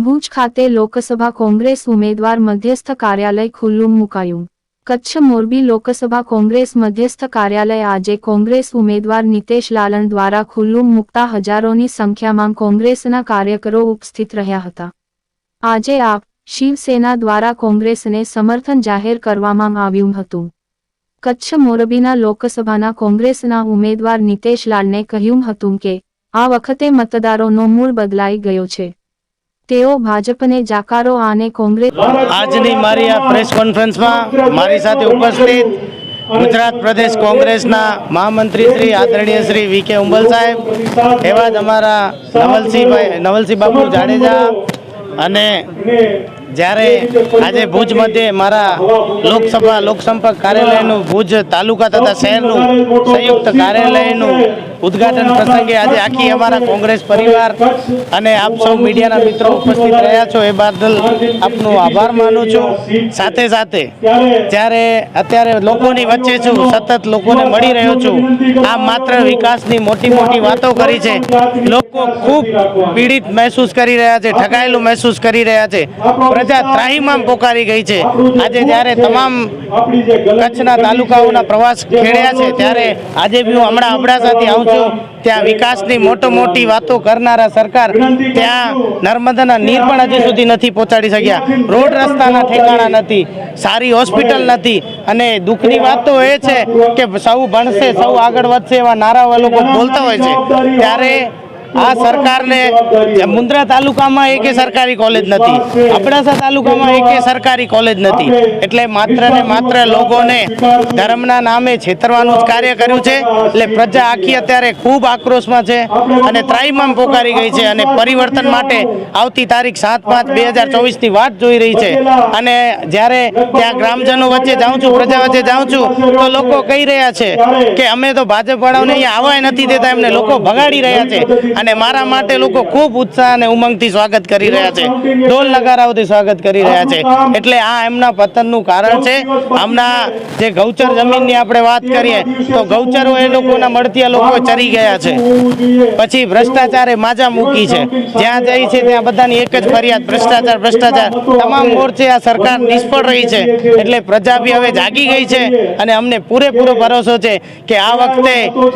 ભુજ ખાતે લોકસભા કોંગ્રેસ ઉમેદવાર મધ્યસ્થ કાર્યાલય ખુલ્લું મુકાયું। કચ્છ મોરબી લોકસભા કોંગ્રેસ મધ્યસ્થ કાર્યાલય આજે કોંગ્રેસ ઉમેદવાર નિતેશ લાલણ દ્વારા ખુલ્લું મુકતા હજારોની સંખ્યામાં કોંગ્રેસના કાર્યકરો ઉપસ્થિત રહ્યા હતા। આજે આપ શિવસેના દ્વારા કોંગ્રેસને સમર્થન જાહેર કરવામાં આવ્યું હતું। કચ્છ મોરબીના લોકસભાના કોંગ્રેસના ઉમેદવાર નિતેશ લાલણે કહ્યું હતું કે આ વખતે મતદારોનો મૂળ બદલાઈ ગયો છે। તેઓ ભાજપને જાકારો આને કોંગ્રેસ આજની મારી આ પ્રેસ કોન્ફરન્સમાં મારી સાથે ઉપસ્થિત ગુજરાત પ્રદેશ કોંગ્રેસના મહામંત્રી શ્રી આદરણીય શ્રી વીકે ઉંબલ સાહેબ, એવા જ અમારા નવલસિંહ બાપુ જાડેજા અને જ્યારે આજે ભુજ મધ્યે મારા લોકસંપર્ક કાર્યાલયનું ભુજ તાલુકા તથા શહેરનું સંયુક્ત કાર્યાલયનું ઉદ્ઘાટન પ્રસંગે આજે આખી અમારા કોંગ્રેસ પરિવાર અને આપ સૌ મીડિયાના મિત્રો ઉપસ્થિત રહ્યા છો એ બદલ આપનો આભાર માનું છું। સાથે સાથે જ્યારે અત્યારે લોકોની વચ્ચે છું, સતત લોકોને મળી રહ્યો છું, આ માત્ર વિકાસની મોટી મોટી વાતો કરી છે। લોકો ખૂબ પીડિત મહેસૂસ કરી રહ્યા છે, ઠગાયેલું મહેસૂસ કરી રહ્યા છે, પ્રજા ત્રાહિમામ પોકારી ગઈ છે। આજે જ્યારે તમામ કચ્છના તાલુકાઓના પ્રવાસ ખેડ્યા છે ત્યારે આજે બી હું હમણાં અબડાસાથી આવું છું, ત્યાં વિકાસની મોટી વાતો કરનારા સરકાર ત્યાં નર્મદાના નીર પણ હજી સુધી નથી પહોંચાડી શક્યા, રોડ રસ્તાના ઠેકાણા નથી, સારી હોસ્પિટલ નથી, અને દુઃખની વાત તો એ છે કે સૌ ભણશે સૌ આગળ વધશે એવા નારાઓ લોકો બોલતા હોય છે, ત્યારે આ સરકારને મુન્દ્રા તાલુકામાં એકે સરકારી કોલેજ નથી, અબડાસા તાલુકામાં એકે સરકારી કોલેજ નથી, એટલે માત્ર ને માત્ર લોકોને ધર્મના નામે છેતરવાનું જ કાર્ય કર્યું છે। એટલે પ્રજા આખી અત્યારે ખૂબ આક્રોશમાં છે અને ત્રાહિમામ પોકારી ગઈ છે અને પરિવર્તન માટે આવતી તારીખ 7/5/2024ની વાટ જોઈ રહી છે। અને જ્યારે ત્યાં ગ્રામજનો વચ્ચે જાઉં છું, પ્રજા વચ્ચે જાઉં છું, તો લોકો કહી રહ્યા છે કે અમે તો ભાજપ વાળાઓને અહીંયા આવવા નથી દેતા, એમને લોકો ભગાડી રહ્યા છે, અને મારા માટે લોકો ખૂબ ઉત્સાહ અને ઉમંગથી સ્વાગત કરી રહ્યા છે, ઢોલ નગારાઓથી સ્વાગત કરી રહ્યા છે। એટલે આ એમના પતનનું કારણ છે। હમણાં જે ગૌચર જમીનની આપણે વાત કરીએ તો ગૌચરો એ લોકોના મળતિયા લોકો ચરી ગયા છે, પછી ભ્રષ્ટાચારે માજા મૂકી છે, જ્યાં જાય છે ત્યાં બધાની એક જ ફરિયાદ ભ્રષ્ટાચાર। તમામ મોરચે આ સરકાર નિષ્ફળ રહી છે, એટલે પ્રજા બી હવે જાગી ગઈ છે અને અમને પૂરેપૂરો ભરોસો છે કે આ વખતે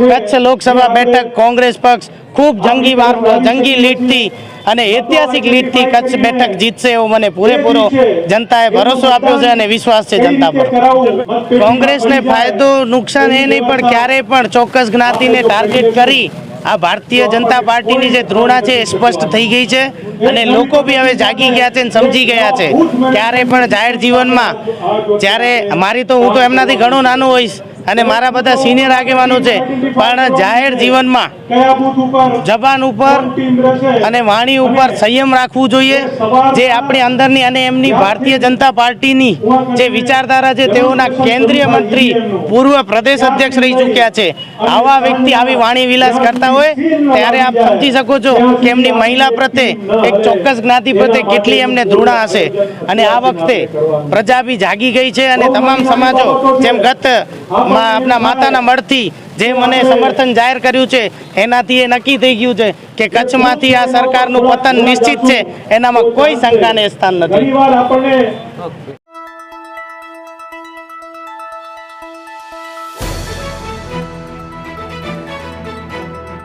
કચ્છ લોકસભા બેઠક કોંગ્રેસ પક્ષ ખૂબ જંગી લીડથી અને ઐતિહાસિક લીડથી કચ્છ બેઠક જીતશે એવો મને પૂરેપૂરો જનતાએ ભરોસો આપ્યો છે અને વિશ્વાસ છે જનતા પર। કોંગ્રેસને ફાયદો નુકસાન એ નહીં, પણ ક્યારેય પણ ચોક્કસ જ્ઞાતિને ટાર્ગેટ કરી આ ભારતીય જનતા પાર્ટીની જે ધૃણા છે એ સ્પષ્ટ થઈ ગઈ છે અને લોકો બી હવે જાગી ગયા છે અને સમજી ગયા છે। ક્યારે પણ જાહેર જીવનમાં જ્યારે હું તો એમનાથી ઘણો નાનો હોઈશ અને મારા બધા સિનિયર આગેવાનો છે, પણ જાહેર જીવનમાં જબાન ઉપર અને વાણી ઉપર સંયમ રાખવું જોઈએ। જે આપણી અંદરની અને એમની ભારતીય જનતા પાર્ટીની જે વિચારધારા છે, તેઓના કેન્દ્રીય મંત્રી પૂર્વ પ્રદેશ અધ્યક્ષ રહી ચૂક્યા છે, આવા વ્યક્તિ આવી વાણી વિલાસ કરતા હોય ત્યારે આપ સમજી શકો છો કે એમની મહિલા પ્રત્યે એક ચોક્કસ જ્ઞાતિ પ્રત્યે કેટલી એમને ધૃણા હશે। અને આ વખતે પ્રજા બી જાગી ગઈ છે અને તમામ સમાજો જેમ ગત આપણા માતાના મળથી જે મને સમર્થન જાહેર કર્યું છે એનાથી એ નક્કી થઈ ગયું છે કે કચ્છમાંથી આ સરકારનું પતન નિશ્ચિત છે, એનામાં કોઈ શંકાને સ્થાન નથી।